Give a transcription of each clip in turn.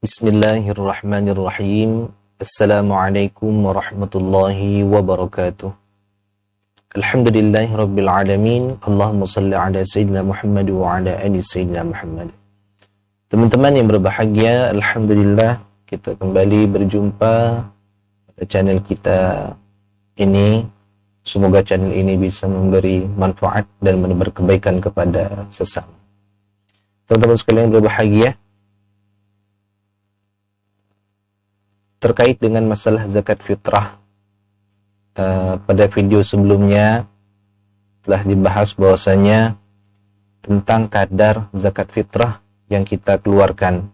Bismillahirrahmanirrahim. Assalamualaikum warahmatullahi wabarakatuh. Alhamdulillahi rabbil alamin. Allahumma salli ala sayyidina Muhammad wa ala ali sayyidina Muhammad. Teman-teman yang berbahagia, alhamdulillah kita kembali berjumpa pada channel kita ini. Semoga channel ini bisa memberi manfaat dan menebar kebaikan kepada sesama. Teman-teman sekalian berbahagia, terkait dengan masalah zakat fitrah, pada video sebelumnya telah dibahas bahwasanya tentang kadar zakat fitrah yang kita keluarkan.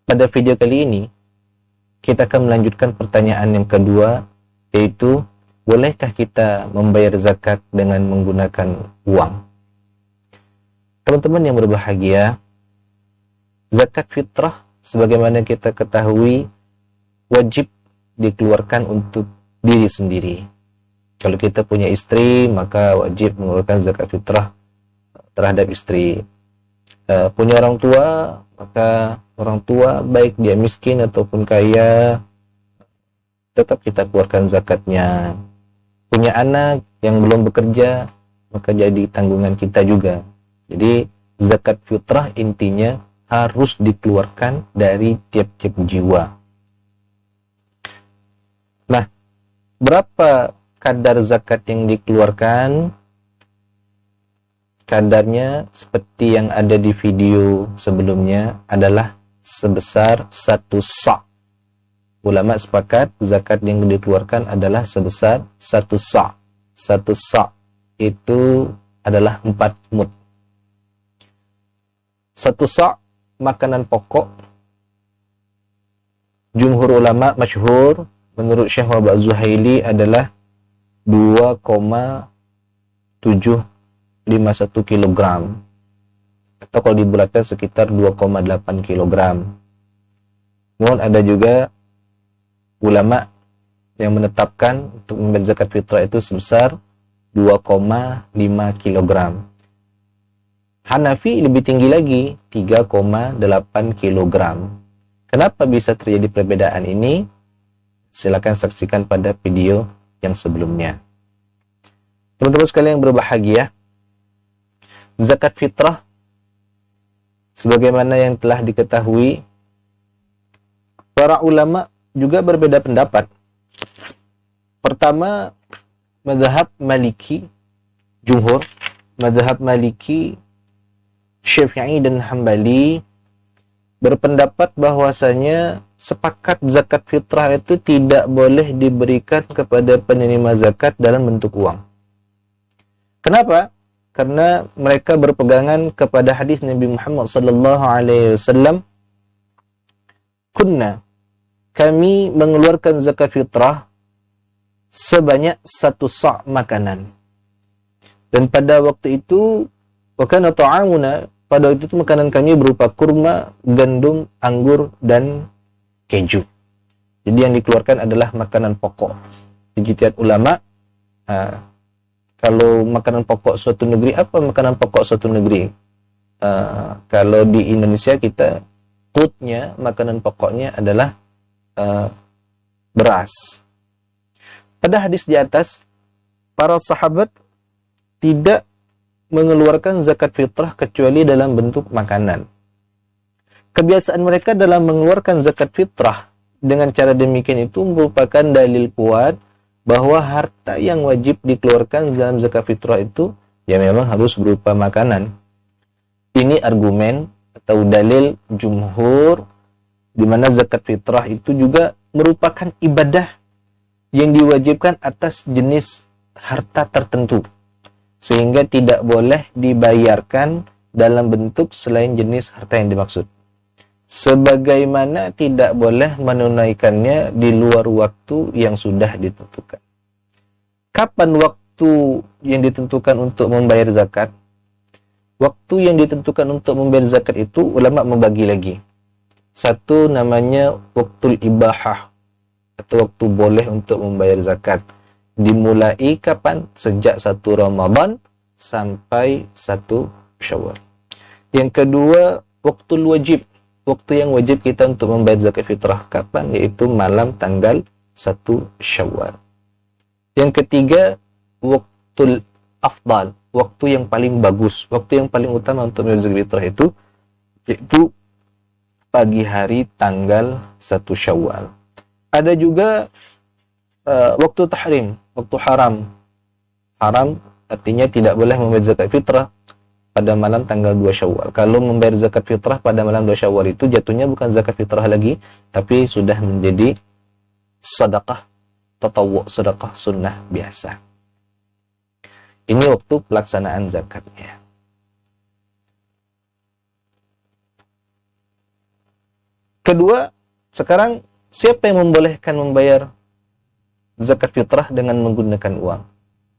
Pada video kali ini kita akan melanjutkan pertanyaan yang kedua, yaitu bolehkah kita membayar zakat dengan menggunakan uang? Teman-teman yang berbahagia, zakat fitrah sebagaimana kita ketahui wajib dikeluarkan untuk diri sendiri. Kalau kita punya istri, maka wajib mengeluarkan zakat fitrah terhadap istri. Punya orang tua, maka orang tua baik dia miskin ataupun kaya, tetap kita keluarkan zakatnya. Punya anak yang belum bekerja, maka jadi tanggungan kita juga. Jadi zakat fitrah intinya harus dikeluarkan dari tiap-tiap jiwa. Nah, berapa kadar zakat yang dikeluarkan? Kadarnya seperti yang ada di video sebelumnya adalah sebesar 1 sa'. Ulama sepakat zakat yang dikeluarkan adalah sebesar 1 sa'. 1 sa' itu adalah 4 mud. 1 sa' makanan pokok. Jumhur ulama masyhur menurut Syekh Wahab Az-Zuhaili adalah 2,751 kg, atau kalau dibulatkan sekitar 2,8 kg. Namun ada juga ulama yang menetapkan untuk membayar zakat fitrah itu sebesar 2,5 kg. Hanafi lebih tinggi lagi, 3,8 kg. Kenapa bisa terjadi perbedaan ini? Silakan saksikan pada video yang sebelumnya. Teman-teman sekalian yang berbahagia, zakat fitrah sebagaimana yang telah diketahui, para ulama juga berbeda pendapat. Pertama, mazhab Maliki, jumhur, mazhab Maliki, Syafi'i dan Hambali berpendapat bahwasanya sepakat zakat fitrah itu tidak boleh diberikan kepada penerima zakat dalam bentuk uang. Kenapa? Karena mereka berpegangan kepada hadis Nabi Muhammad sallallahu alaihi wasallam, kami mengeluarkan zakat fitrah sebanyak 1 sa' makanan. Dan pada waktu itu, wa kana ta'amuna, pada waktu itu makanan kami berupa kurma, gandum, anggur, dan keju. Jadi yang dikeluarkan adalah makanan pokok. Ijtihad ulama, kalau makanan pokok suatu negeri, apa makanan pokok suatu negeri? Kalau di Indonesia kita, qutnya, makanan pokoknya adalah beras. Pada hadis di atas, para sahabat tidak mengeluarkan zakat fitrah kecuali dalam bentuk makanan. Kebiasaan mereka dalam mengeluarkan zakat fitrah dengan cara demikian itu merupakan dalil kuat bahwa harta yang wajib dikeluarkan dalam zakat fitrah itu ya memang harus berupa makanan. Ini argumen atau dalil jumhur di mana zakat fitrah itu juga merupakan ibadah yang diwajibkan atas jenis harta tertentu, sehingga tidak boleh dibayarkan dalam bentuk selain jenis harta yang dimaksud. Sebagaimana tidak boleh menunaikannya di luar waktu yang sudah ditentukan. Kapan waktu yang ditentukan untuk membayar zakat? Waktu yang ditentukan untuk membayar zakat itu ulama membagi lagi. Satu namanya waktul ibahah, atau waktu boleh untuk membayar zakat. Dimulai kapan? Sejak 1 Ramadan sampai 1 Syawal. Yang kedua, waktu wajib. waktu yang wajib kita untuk membayar zakat fitrah kapan? Yaitu malam tanggal 1 Syawal. Yang ketiga, waktu afdal, waktu yang paling bagus, waktu yang paling utama untuk membayar zakat fitrah yaitu pagi hari tanggal 1 Syawal. Ada juga waktu tahrim, waktu haram. Haram artinya tidak boleh membayar zakat fitrah pada malam tanggal 2 Syawal. Kalau membayar zakat fitrah pada malam 2 Syawal itu jatuhnya bukan zakat fitrah lagi, tapi sudah menjadi sedekah tatawwu, sedekah sunnah biasa. Ini waktu pelaksanaan zakatnya. Kedua, sekarang siapa yang membolehkan membayar zakat fitrah dengan menggunakan uang?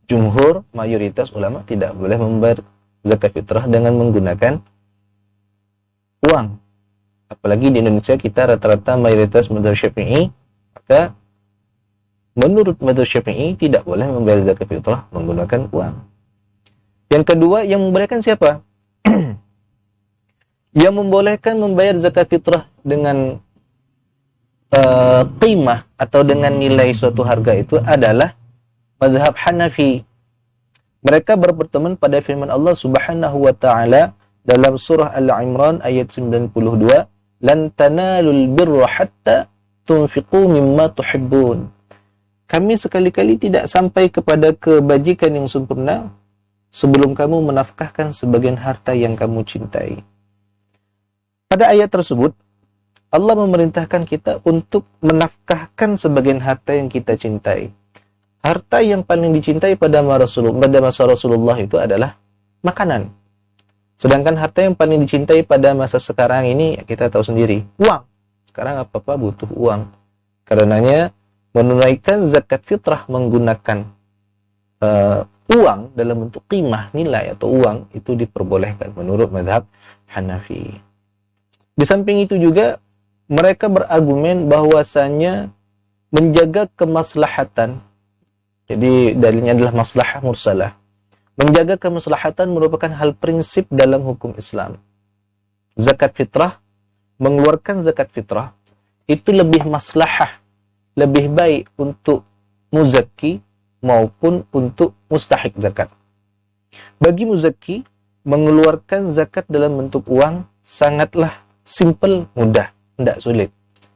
Jumhur, mayoritas ulama tidak boleh membayar zakat fitrah dengan menggunakan uang. Apalagi di Indonesia kita rata-rata mayoritas mazhab Syafi'i, maka menurut mazhab Syafi'i tidak boleh membayar zakat fitrah menggunakan uang. Yang kedua, yang membolehkan siapa? Yang membolehkan membayar zakat fitrah dengan qimah atau dengan nilai suatu harga itu adalah mazhab Hanafi. Mereka berpertemuan pada firman Allah Subhanahu wa taala dalam surah Al-Imran ayat 92, "Lan tanalul birra hatta tunfiqu mimma tuhibbun." Kami sekali-kali tidak sampai kepada kebajikan yang sempurna sebelum kamu menafkahkan sebagian harta yang kamu cintai. Pada ayat tersebut Allah memerintahkan kita untuk menafkahkan sebagian harta yang kita cintai. Harta yang paling dicintai pada masa Rasulullah itu adalah makanan. Sedangkan harta yang paling dicintai pada masa sekarang ini, kita tahu sendiri, uang. Sekarang apa-apa butuh uang. Karenanya, menunaikan zakat fitrah menggunakan uang dalam bentuk qimah, nilai atau uang, itu diperbolehkan menurut mazhab Hanafi. Di samping itu juga, mereka berargumen bahwasanya menjaga kemaslahatan, jadi dalilnya adalah maslahah mursalah. Menjaga kemaslahatan merupakan hal prinsip dalam hukum Islam. Zakat fitrah, mengeluarkan zakat fitrah, itu lebih maslahah, lebih baik untuk muzaki maupun untuk mustahik zakat. Bagi muzaki, mengeluarkan zakat dalam bentuk uang sangatlah simple, mudah, tidak sulit.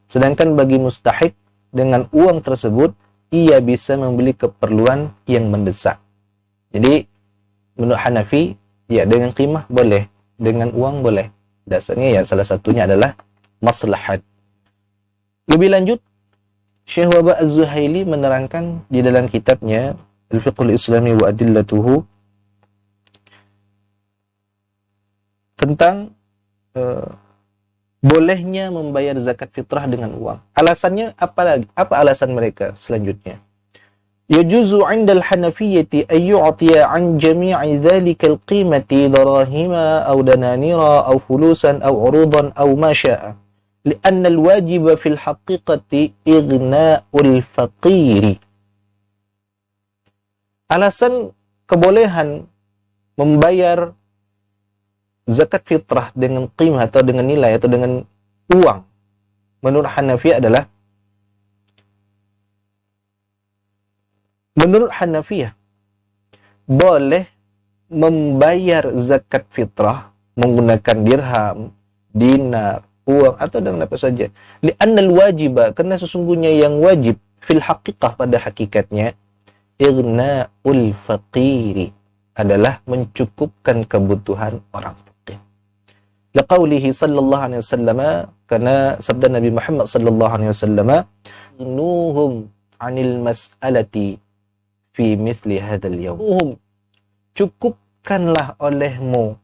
Sedangkan bagi mustahik, dengan uang tersebut, ia bisa membeli keperluan yang mendesak. Jadi, menurut Hanafi, ya dengan qimah boleh, dengan uang boleh. Dasarnya ya salah satunya adalah maslahat. Lebih lanjut, Syekh Wahbah Az-Zuhaili menerangkan di dalam kitabnya Al-Fiqhul Islami wa Adillatuhu tentang bolehnya membayar zakat fitrah dengan uang. Alasannya apa lagi? Apa alasan mereka selanjutnya? Yajuzu 'inda al-Hanafiyyati an yu'tiya 'an jami'i dhalika al-qimati darahima aw dananira aw fulusan aw 'urudan aw ma sya'a. Li'anna al-wajiba fil haqiqati ighna'ul faqiri. Alasan kebolehan membayar zakat fitrah dengan qimah atau dengan nilai atau dengan uang menurut Hanafi adalah, menurut Hanafiyah boleh membayar zakat fitrah menggunakan dirham, dinar, uang atau dengan apa saja. Li'annal wajiba, karena sesungguhnya yang wajib fil haqiqah, pada hakikatnya, ighna'ul faqiri, adalah mencukupkan kebutuhan orang. Liqaulihi sallallahu alaihi wasallam, karena sabda Nabi Muhammad sallallahu alaihi wasallam, nuhum 'anil mas'alati fi mithli hadzal yawm. Cukupkanlah olehmu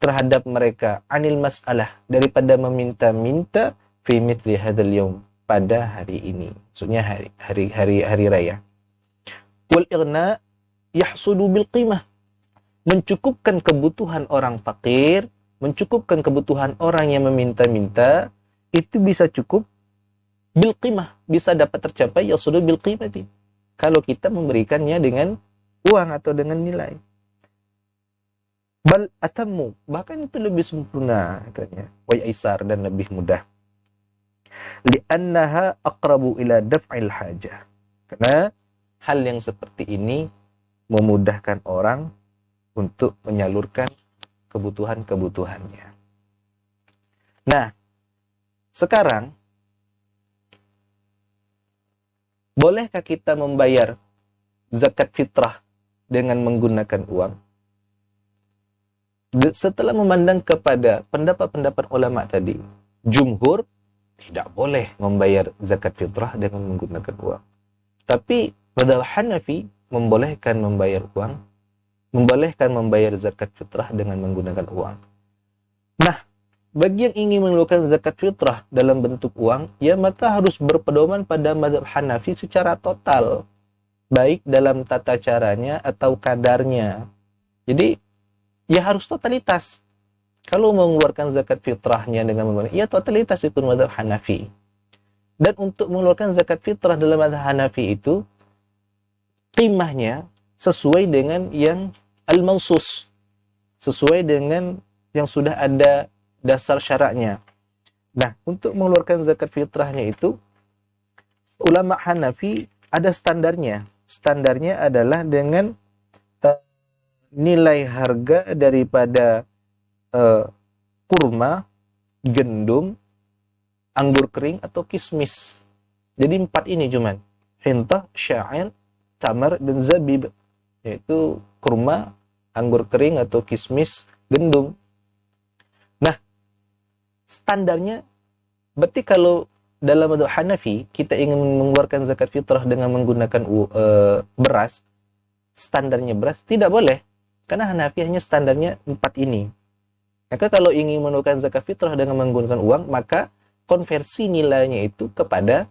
terhadap mereka 'anil mas'alah, daripada meminta-minta fi mithli hadzal yawm, pada hari ini. Maksudnya hari raya. Wal ighna yahsulu bil qimah. Mencukupkan kebutuhan orang fakir, mencukupkan kebutuhan orang yang meminta-minta, itu bisa cukup bil qimah, bisa dapat tercapai yasudu bil qimati, kalau kita memberikannya dengan uang atau dengan nilai. Bal atammu, bahkan itu lebih sempurna katanya, wa aisar, dan lebih mudah. Li'annaha aqrabu ila daf'il hajah. Karena hal yang seperti ini memudahkan orang untuk menyalurkan kebutuhan-kebutuhannya. Nah, sekarang bolehkah kita membayar zakat fitrah dengan menggunakan uang? Setelah memandang kepada pendapat-pendapat ulama tadi, jumhur tidak boleh membayar zakat fitrah dengan menggunakan uang. Tapi mazhab Hanafi membolehkan membayar uang, membolehkan membayar zakat fitrah dengan menggunakan uang. Nah, bagi yang ingin mengeluarkan zakat fitrah dalam bentuk uang, ya maka harus berpedoman pada mazhab Hanafi secara total, baik dalam tata caranya atau kadarnya. Jadi, ya harus totalitas. Kalau mengeluarkan zakat fitrahnya dengan menggunakan, ya totalitas itu mazhab Hanafi. Dan untuk mengeluarkan zakat fitrah dalam mazhab Hanafi itu, qimahnya sesuai dengan yang al-mansus, sesuai dengan yang sudah ada dasar syaraknya. Nah, untuk mengeluarkan zakat fitrahnya itu, ulama Hanafi ada standarnya. Standarnya adalah dengan nilai harga daripada kurma, gandum, anggur kering, atau kismis. Jadi 4 ini cuman. Hintah, sya'ir, tamar, dan zabib. Yaitu kurma, anggur kering, atau kismis, gandum. Nah, standarnya, berarti kalau dalam mazhab Hanafi, kita ingin mengeluarkan zakat fitrah dengan menggunakan beras, standarnya beras, tidak boleh. Karena Hanafi hanya standarnya 4 ini. Maka kalau ingin mengeluarkan zakat fitrah dengan menggunakan uang, maka konversi nilainya itu kepada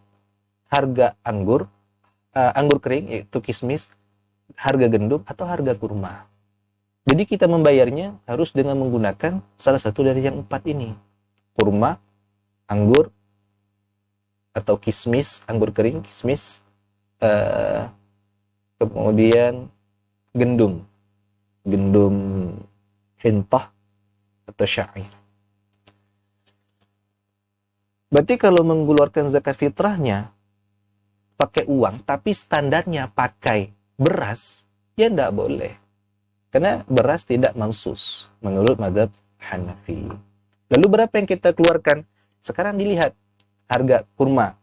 harga anggur kering, yaitu kismis, harga gandum, atau harga kurma. Jadi kita membayarnya harus dengan menggunakan salah satu dari yang 4 ini. Kurma, anggur, atau kismis, anggur kering, kismis, kemudian gandum hintah atau sya'ir. Berarti kalau mengeluarkan zakat fitrahnya pakai uang, tapi standarnya pakai beras, ya tidak boleh. Karena beras tidak mansus menurut mazhab Hanafi. Lalu berapa yang kita keluarkan? Sekarang dilihat harga kurma.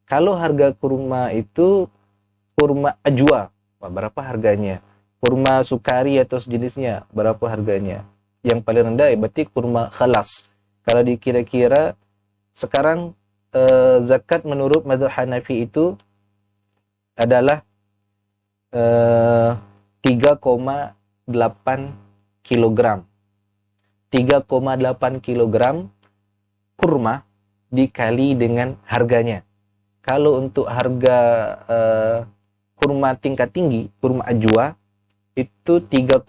Kalau harga kurma itu kurma ajwa, berapa harganya? Kurma sukari atau sejenisnya, berapa harganya? Yang paling rendah berarti kurma khalas. Kalau dikira-kira sekarang zakat menurut mazhab Hanafi itu adalah 3,8 kilogram. 3,8 kilogram kurma dikali dengan harganya. Kalau untuk harga kurma tingkat tinggi, kurma ajwa, itu 3,8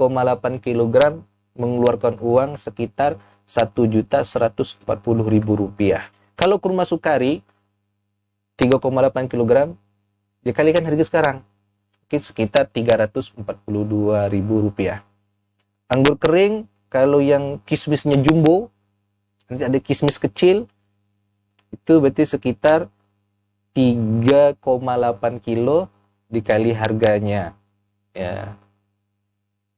kilogram mengeluarkan uang sekitar Rp1.140.000. Kalau kurma sukari 3,8 kilogram dikalikan harga sekarang, mungkin sekitar Rp342.000. Anggur kering, kalau yang kismisnya jumbo, nanti ada kismis kecil, itu berarti sekitar 3,8 kilo dikali harganya. Ya.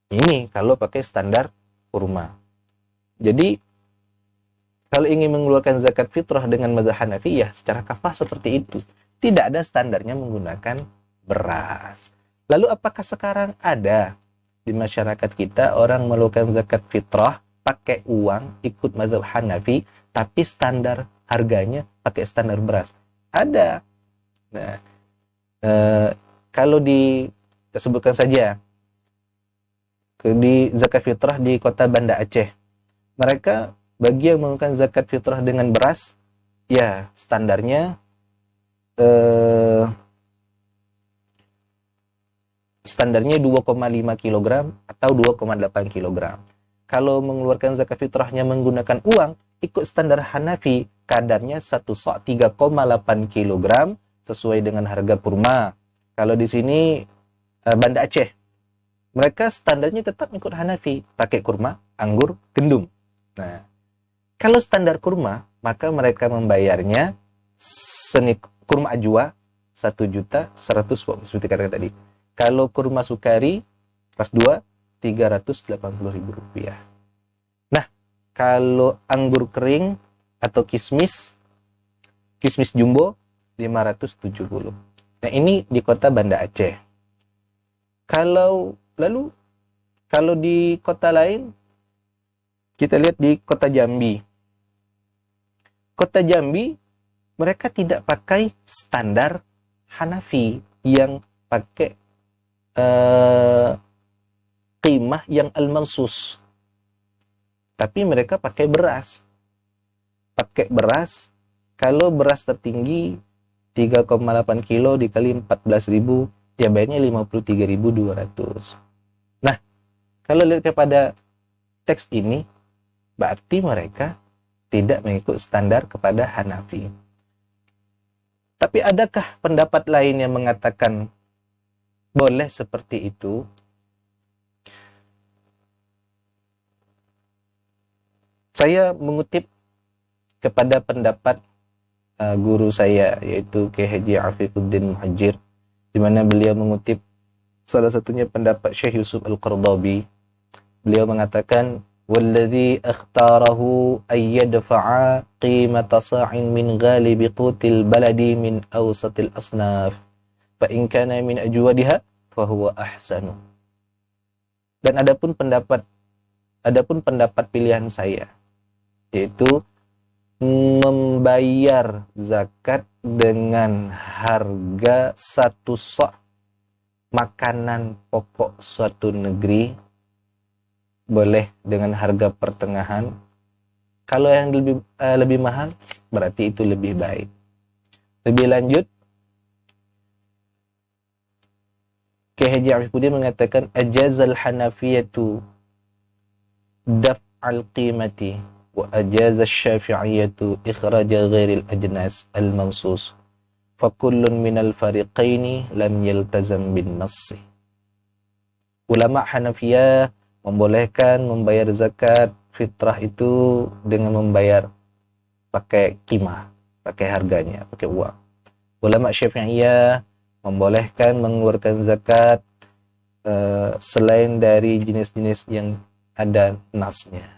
Ini kalau pakai standar kurma. Jadi kalau ingin mengeluarkan zakat fitrah dengan mazhab Hanafi, ya secara kafah seperti itu. Tidak ada standarnya menggunakan beras. Lalu apakah sekarang ada di masyarakat kita orang mengeluarkan zakat fitrah pakai uang, ikut mazhab Hanafi, tapi standar harganya pakai standar beras? Ada. Nah, kalau kita sebutkan saja, di zakat fitrah di kota Banda Aceh, mereka bagi yang menggunakan zakat fitrah dengan beras, ya standarnya standarnya 2,5 kg atau 2,8 kg. Kalau mengeluarkan zakat fitrahnya menggunakan uang, ikut standar Hanafi, kadarnya 1 sok 3,8 kg sesuai dengan harga kurma. Kalau di sini Banda Aceh, mereka standarnya tetap ikut Hanafi, pakai kurma anggur, gandum. Nah, kalau standar kurma, maka mereka membayarnya kurma ajwa 1.100.000 seperti kata tadi. Kalau kurma sukari kelas 2 Rp380.000. Nah, kalau anggur kering atau kismis jumbo 570. Nah, ini di kota Banda Aceh. Kalau di kota lain, kita lihat di kota Jambi. Kota Jambi, mereka tidak pakai standar Hanafi yang pakai qimah yang al-mansus. Tapi mereka pakai beras. Kalau beras tertinggi 3,8 kilo dikali 14.000, ya bayarnya 53.200. Nah, kalau lihat kepada teks ini, berarti mereka tidak mengikut standar kepada Hanafi. Tapi adakah pendapat lain yang mengatakan boleh seperti itu? Saya mengutip kepada pendapat guru saya, yaitu Kiai Haji Afifuddin Muhajir, di mana beliau mengutip salah satunya pendapat Syekh Yusuf Al-Qardawi. Beliau mengatakan, "Walladzi akhtarahu ay yadfa'a qimata sa'in min ghalibi qutil baladi min awsatil asnaf, fa in kana min ajwadiha fa huwa ahsanu." Dan adapun pendapat pilihan saya, yaitu membayar zakat dengan harga satu sok makanan pokok suatu negeri, boleh dengan harga pertengahan. Kalau yang lebih mahal, berarti itu lebih baik. Lebih lanjut, Kiai Haji Afifuddin mengatakan, ajazal hanafiyatu daf'al qimati wa ajazal syafi'iyatu ikhraja ghairil ajnas al-mansus, fakullun minal fariqaini lam yaltazam bin nassi. Ulama Hanafiyah membolehkan membayar zakat fitrah itu dengan membayar pakai qimah, pakai harganya, pakai uang. Ulama Syafi'iyah membolehkan mengeluarkan zakat selain dari jenis-jenis yang ada nasnya.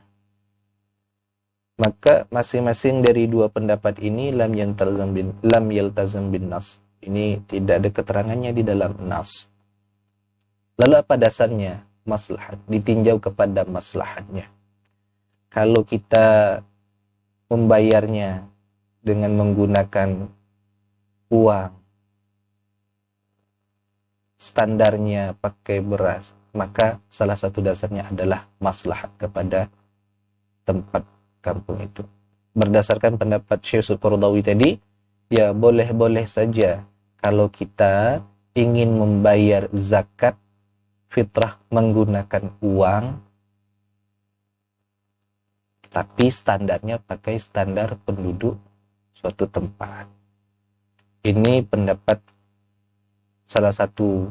Maka masing-masing dari dua pendapat ini lam yaltazam bin nas. Ini tidak ada keterangannya di dalam nas. Lalu apa dasarnya? Maslahat, ditinjau kepada maslahatnya. Kalau kita membayarnya dengan menggunakan uang, standarnya pakai beras, maka salah satu dasarnya adalah maslahat kepada tempat kampung itu. Berdasarkan pendapat Syekh Al-Qardawi tadi, ya boleh-boleh saja kalau kita ingin membayar zakat fitrah menggunakan uang, tapi standarnya pakai standar penduduk suatu tempat. Ini pendapat salah satu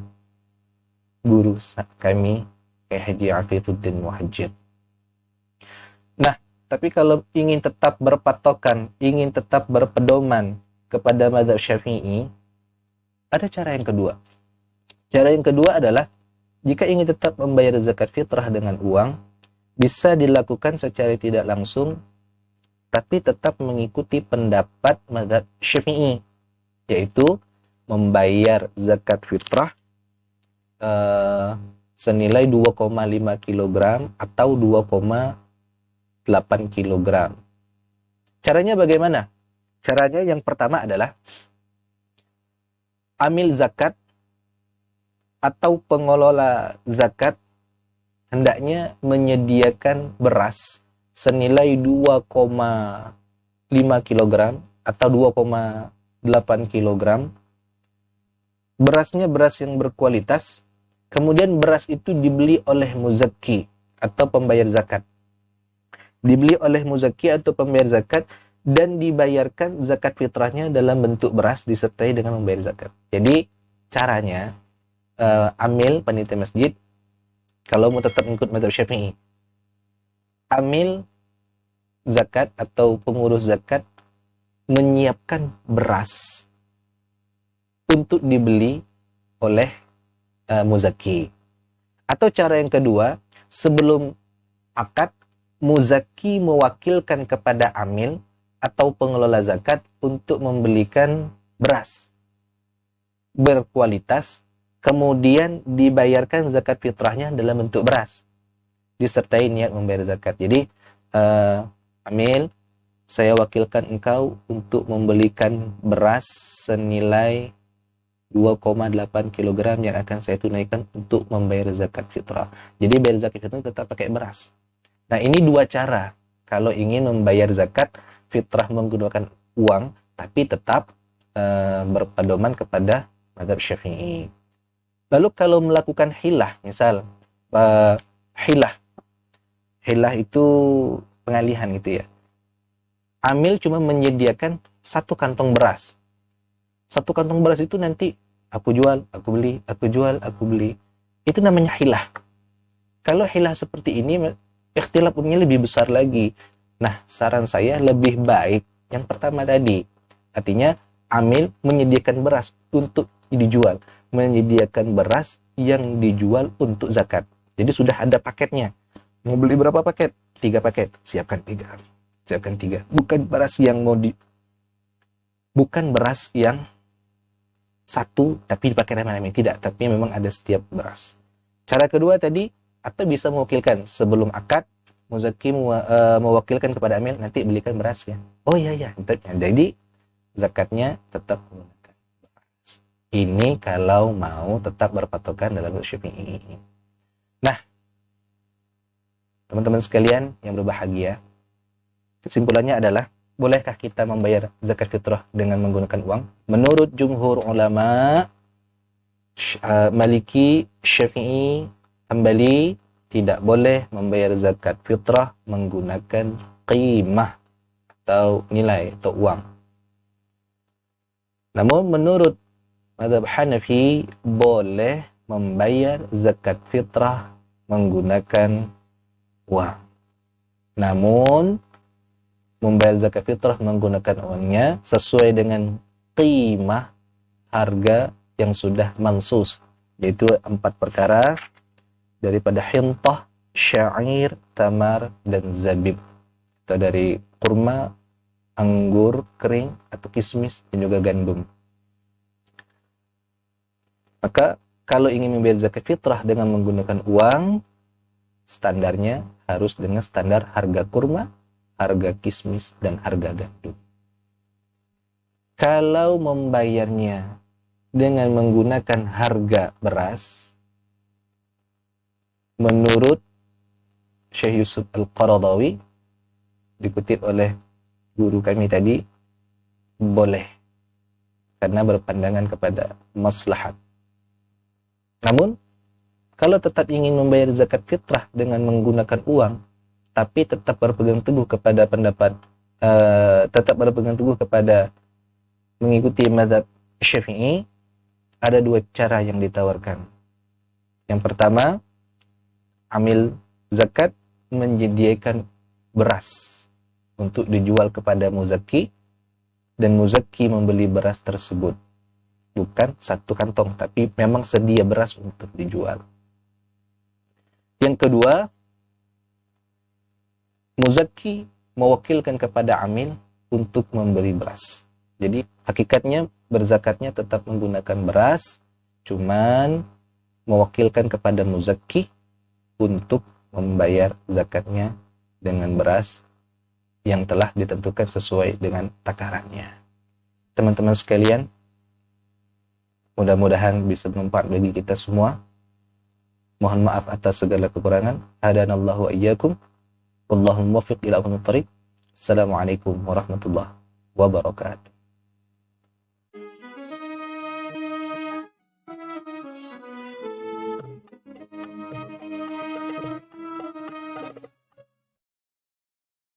guru kami, Kiai Haji Afifuddin Muhajir. Nah, tapi kalau ingin tetap berpatokan, ingin tetap berpedoman kepada mazhab Syafi'i, ada cara yang kedua. Cara yang kedua adalah, jika ingin tetap membayar zakat fitrah dengan uang, bisa dilakukan secara tidak langsung, tapi tetap mengikuti pendapat mazhab Syafi'i, yaitu membayar zakat fitrah senilai 2,5 kg atau 2,8 kg. Caranya bagaimana? Caranya yang pertama adalah amil zakat atau pengelola zakat hendaknya menyediakan beras senilai 2,5 kg atau 2,8 kg. Berasnya beras yang berkualitas, kemudian beras itu dibeli oleh muzakki atau pembayar zakat. Dibeli oleh muzakki atau pembayar zakat dan dibayarkan zakat fitrahnya dalam bentuk beras disertai dengan membayar zakat. Jadi caranya, amil panitia masjid, kalau mau tetap ikut mazhab Syafi'i, amil zakat atau pengurus zakat menyiapkan beras untuk dibeli oleh muzaki. Atau cara yang kedua, sebelum akad, muzaki mewakilkan kepada amil atau pengelola zakat untuk membelikan beras berkualitas, kemudian dibayarkan zakat fitrahnya dalam bentuk beras, disertai niat membayar zakat. Jadi, amil, saya wakilkan engkau untuk membelikan beras senilai 2,8 kg yang akan saya tunaikan untuk membayar zakat fitrah. Jadi bayar zakat fitrah tetap pakai beras. Nah, ini dua cara kalau ingin membayar zakat fitrah menggunakan uang, tapi tetap berpedoman kepada mazhab Syafi'i. Lalu kalau melakukan hilah, misal hilah itu pengalihan gitu ya. Amil cuma menyediakan satu kantong beras. Satu kantong beras itu nanti aku jual, aku beli, aku jual, aku beli. Itu namanya hilah. Kalau hilah seperti ini, ikhtilafnya lebih besar lagi. Nah, saran saya lebih baik yang pertama tadi. Artinya, amil menyediakan beras untuk dijual. Menyediakan beras yang dijual untuk zakat. Jadi sudah ada paketnya. Mau beli berapa paket? 3 paket. Siapkan 3. Siapkan 3. Bukan beras yang bukan beras yang satu tapi dipakai rame-rame, tidak, tapi memang ada setiap beras. Cara kedua tadi, atau bisa mewakilkan sebelum akad, muzaki mewakilkan kepada amil, nanti belikan berasnya. Oh iya, jadi zakatnya tetap menggunakan beras. Ini kalau mau tetap berpatokan dalam Syafi'i. Nah, teman-teman sekalian yang berbahagia, kesimpulannya adalah, bolehkah kita membayar zakat fitrah dengan menggunakan uang? Menurut jumhur ulama, Maliki, Syafi'i, Hambali, tidak boleh membayar zakat fitrah menggunakan qimah atau nilai atau uang. Namun menurut mazhab Hanafi, boleh membayar zakat fitrah menggunakan uang. Namun membayar zakat fitrah menggunakan uangnya sesuai dengan qimah harga yang sudah mansus, yaitu 4 perkara daripada hintah, syair, tamar, dan zabib, atau dari kurma, anggur kering atau kismis, dan juga gandum. Maka kalau ingin membayar zakat fitrah dengan menggunakan uang, standarnya harus dengan standar harga kurma, harga kismis, dan harga gandum. Kalau membayarnya dengan menggunakan harga beras, menurut Syekh Yusuf Al-Qaradawi, dikutip oleh guru kami tadi, boleh, karena berpandangan kepada maslahat. Namun, kalau tetap ingin membayar zakat fitrah dengan menggunakan uang, tapi tetap berpegang teguh kepada mengikuti mazhab Syafi'i, ada 2 cara yang ditawarkan. Yang pertama, amil zakat menyediakan beras untuk dijual kepada muzaki, dan muzaki membeli beras tersebut. Bukan satu kantong, tapi memang sedia beras untuk dijual. Yang kedua, muzaki mewakilkan kepada amil untuk membeli beras. Jadi hakikatnya berzakatnya tetap menggunakan beras, cuman mewakilkan kepada muzaki untuk membayar zakatnya dengan beras yang telah ditentukan sesuai dengan takarannya. Teman-teman sekalian, mudah-mudahan bisa bermanfaat bagi kita semua. Mohon maaf atas segala kekurangan. Hadanallahu wa iyyakum. Wallahu muwaffiq ila aqwamit thoriq. Assalamualaikum warahmatullahi wabarakatuh.